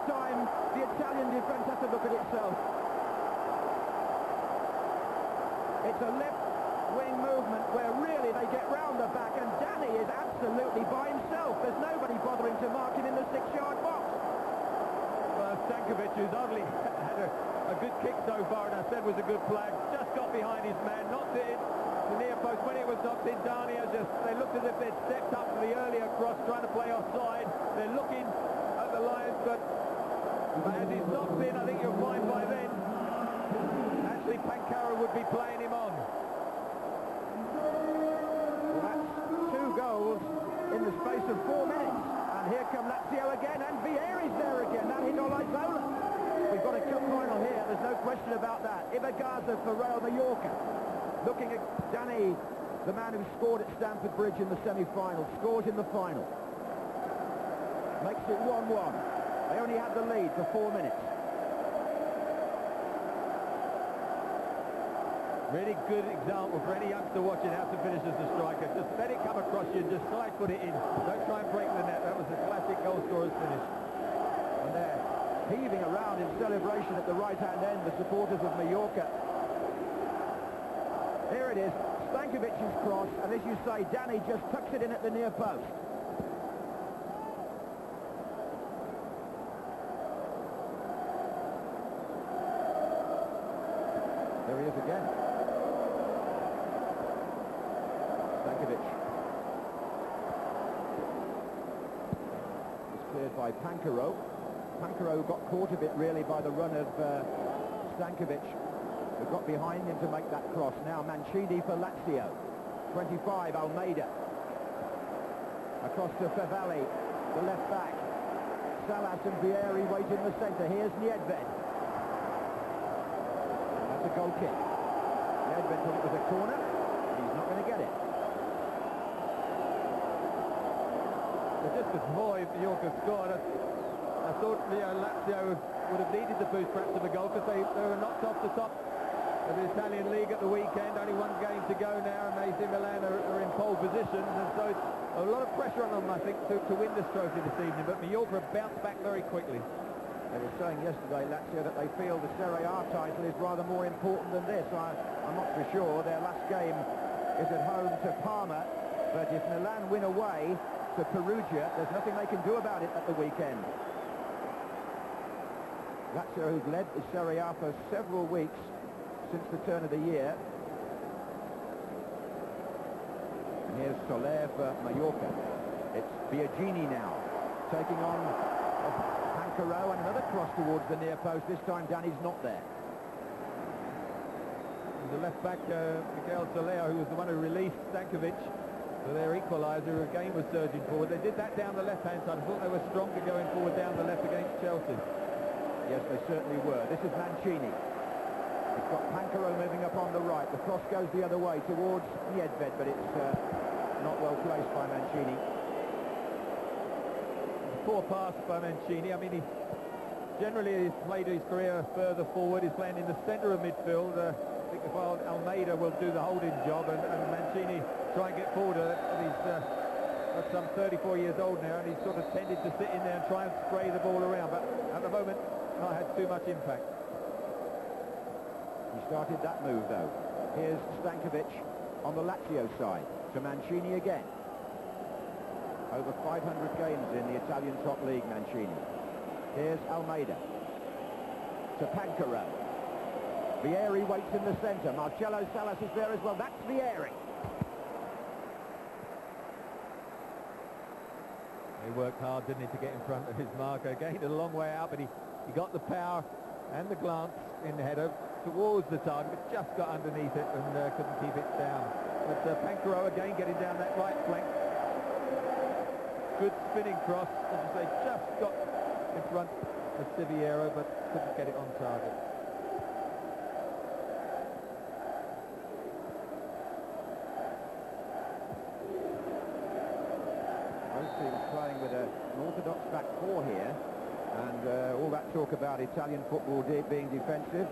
time, the Italian defence has to look at itself. It's a left-wing movement where really they get round the back, and Danny is absolutely by himself. There's nobody bothering to mark him in the 6-yard box. Well, Stankovic, who's hardly had a good kick so far, and I said was a good flag, just got behind his man, knocked it in the near post. When it was knocked in, Dania they looked as if they'd stepped up for the earlier cross, trying to play offside. They're looking at the lines, but as he's knocked in, I think you'll find by then, actually Pancaro would be playing him on. Well, that's 2 goals in the space of 4 minutes. And here come Lazio again, and Vieri's there again. That hit Olazola. We've got a cup final here, there's no question about that. Ibagaza for Real Mallorca. Looking at Danny, the man who scored at Stamford Bridge in the semi-final, scores in the final. Makes it 1-1. They only had the lead for 4 minutes. Really good example for any youngster watching how to finish as a striker. Just let it come across you and just side put it in. Don't try and break the net. That was a classic goal scorer's finish. And they're heaving around in celebration at the right-hand end, the supporters of Mallorca. Here it is, Stankovic's cross, and as you say, Danny just tucks it in at the near post. There he is again. Stankovic. It's cleared by Pancaro. Pancaro got caught a bit really by the run of Stankovic, who got behind him to make that cross. Now Mancini for Lazio. 25, Almeida. Across to Favalli, the left back. Salas and Vieri wait in the centre. Here's Nedved. That's a goal kick. Nedved thought it was a corner. He's not going to get it. Just before Mallorca scored, I thought Lazio would have needed the boost perhaps of a goal, because they were knocked off the top of the Italian league at the weekend. Only 1 game to go now, and AC Milan are in pole positions, and so it's a lot of pressure on them, I think, to win this trophy this evening. But Mallorca have bounced back very quickly. They were saying yesterday, Lazio, that they feel the Serie A title is rather more important than this. I'm not for sure. Their last game is at home to Parma, but if Milan win away to Perugia, there's nothing they can do about it at the weekend. Lazio, who've led the Serie A for several weeks since the turn of the year. And here's Soler for Mallorca. It's Biagini now, taking on Pancaro, and another cross towards the near post. This time Danny's not there. The left back, Miguel Soler, who was the one who released Stankovic for their equaliser, again was surging forward. They did that down the left-hand side. I thought they were stronger going forward down the left against Chelsea. Yes, they certainly were. This is Mancini. He's got Pancaro moving up on the right. The cross goes the other way towards Nedved, but it's not well placed by Mancini. Poor pass by Mancini. I mean, he generally has played his career further forward. He's playing in the centre of midfield. I think if Almeida will do the holding job, and Mancini try and get forward. He's some 34 years old now, and he's sort of tended to sit in there and try and spray the ball around, but at the moment not had too much impact. He started that move though. Here's Stankovic on the Lazio side to Mancini again. Over 500 games in the Italian top league, Mancini. Here's Almeida to Pancaro. Vieri waits in the centre. Marcelo Salas is there as well. That's Vieri. He worked hard, didn't he, to get in front of his marker. Gained a long way out, but he got the power and the glance in the header towards the target, but just got underneath it and couldn't keep it down. But Pancaro again getting down that right flank. Good spinning cross, as you say, just got in front of Siviero, but couldn't get it on target. Both teams playing with an orthodox back four here, and all that talk about Italian football being defensive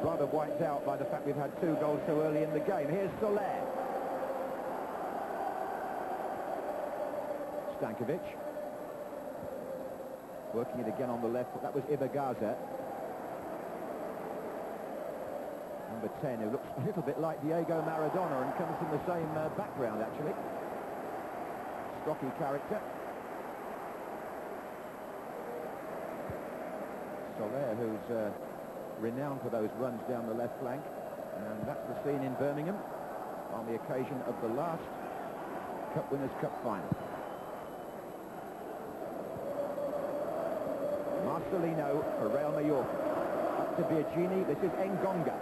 rather wiped out by the fact we've had 2 goals so early in the game. Here's Soler. Stankovic. Working it again on the left, that was Ibagaza. Number 10, who looks a little bit like Diego Maradona and comes from the same background, actually. Stocky character. Soler, who's renowned for those runs down the left flank. And that's the scene in Birmingham on the occasion of the last Cup Winners' Cup final. Marcelino for Real Mallorca. Up to Virginie, this is Ngonga.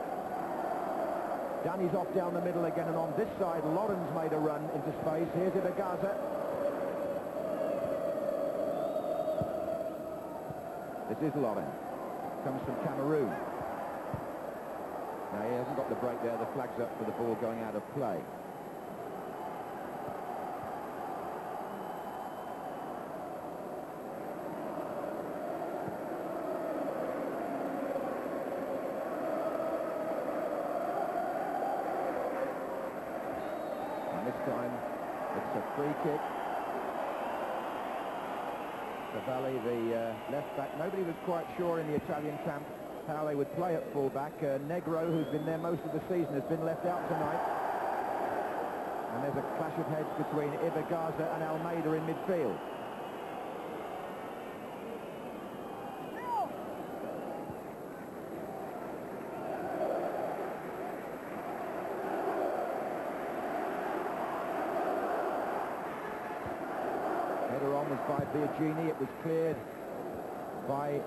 Danny's off down the middle again, and on this side, Lauren's made a run into space. Here's Ibagaza. This is Lauren. Comes from Cameroon. Now, he hasn't got the break there. The flag's up for the ball going out of play. And this time, it's a free kick. Cavalli, the left back. Nobody was quite sure in the Italian camp how they would play at full-back. Negro, who's been there most of the season, has been left out tonight. And there's a clash of heads between Ibagaza and Almeida in midfield. Header on was by Virginie. It was cleared by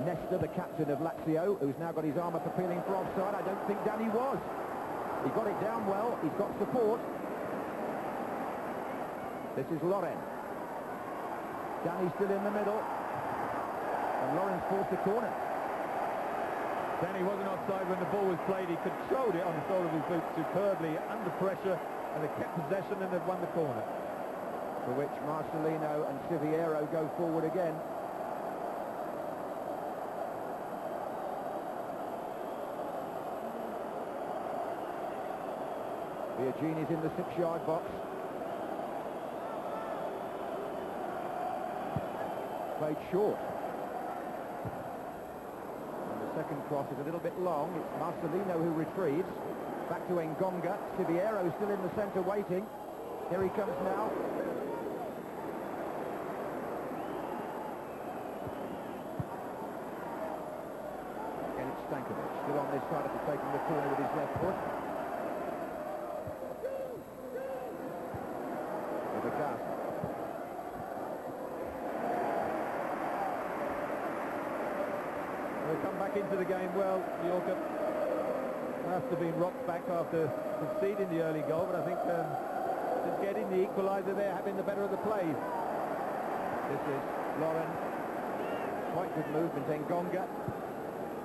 Nesta, the captain of Lazio, who's now got his arm up appealing for offside. I don't think Danny was. He got it down well. He's got support. This is Loren. Danny's still in the middle. And Loren's forced a corner. Danny wasn't offside when the ball was played. He controlled it on the sole of his boot superbly under pressure, and they kept possession and they've won the corner. For which Marcelino and Siviero go forward again. Virginie's in the 6-yard box. Played short. And the second cross is a little bit long. It's Marcelino who retrieves. Back to Ngonga. Siviero still in the centre waiting. Here he comes now. Again, it's Stankovic. Still on this side after taking the corner with his left foot. They come back into the game well. Mallorca must have been rocked back after conceding the early goal, but I think just getting the equaliser there, having the better of the plays. This is Lauren. Quite good movement. Ngonga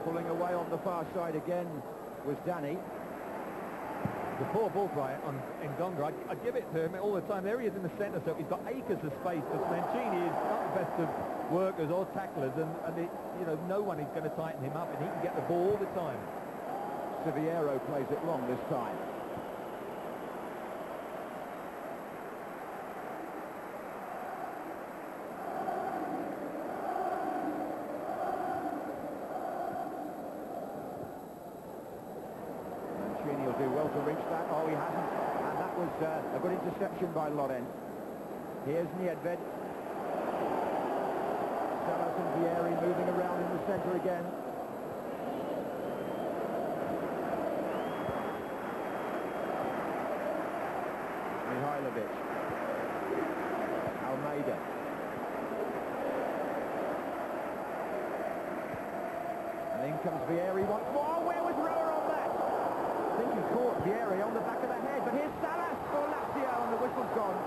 pulling away on the far side again was Danny. The poor ball try on Ngonga. I'd give it to him all the time. There he is in the centre, so he's got acres of space. But Mancini is not the best of workers or tacklers, and no one is going to tighten him up, and he can get the ball all the time. Siviero plays it long this time. Mancini will do well to reach that. Oh, he hasn't. And that was a good interception by Loren. Here's Niedved. Salas and Vieri moving around in the centre again. Mihailovic. Almeida. And in comes Vieri once more. Oh, where was Roa on that? I think he caught Vieri on the back of the head. But here's Salas for Lazio, and the whistle's gone.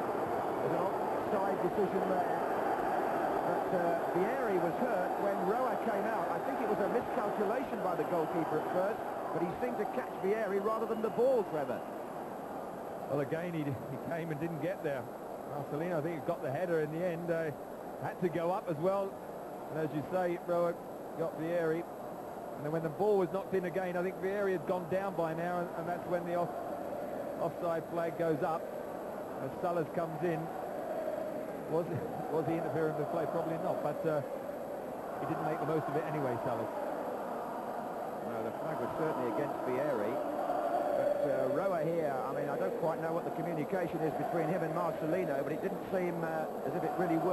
There's an offside decision there. But Vieri was hurt when Roa came out. I think it was a miscalculation by the goalkeeper at first, but he seemed to catch Vieri rather than the ball, Trevor. Well, again, he came and didn't get there. Marcelino, I think he got the header in the end. Had to go up as well. And as you say, Roa got Vieri. And then when the ball was knocked in again, I think Vieri had gone down by now, and that's when the offside flag goes up. As Salas comes in. Was he interfering with the play? Probably not. But he didn't make the most of it anyway, Salas. No, the flag was certainly against Vieri. But Roa here, I mean, I don't quite know what the communication is between him and Marcelino, but it didn't seem as if it really worked.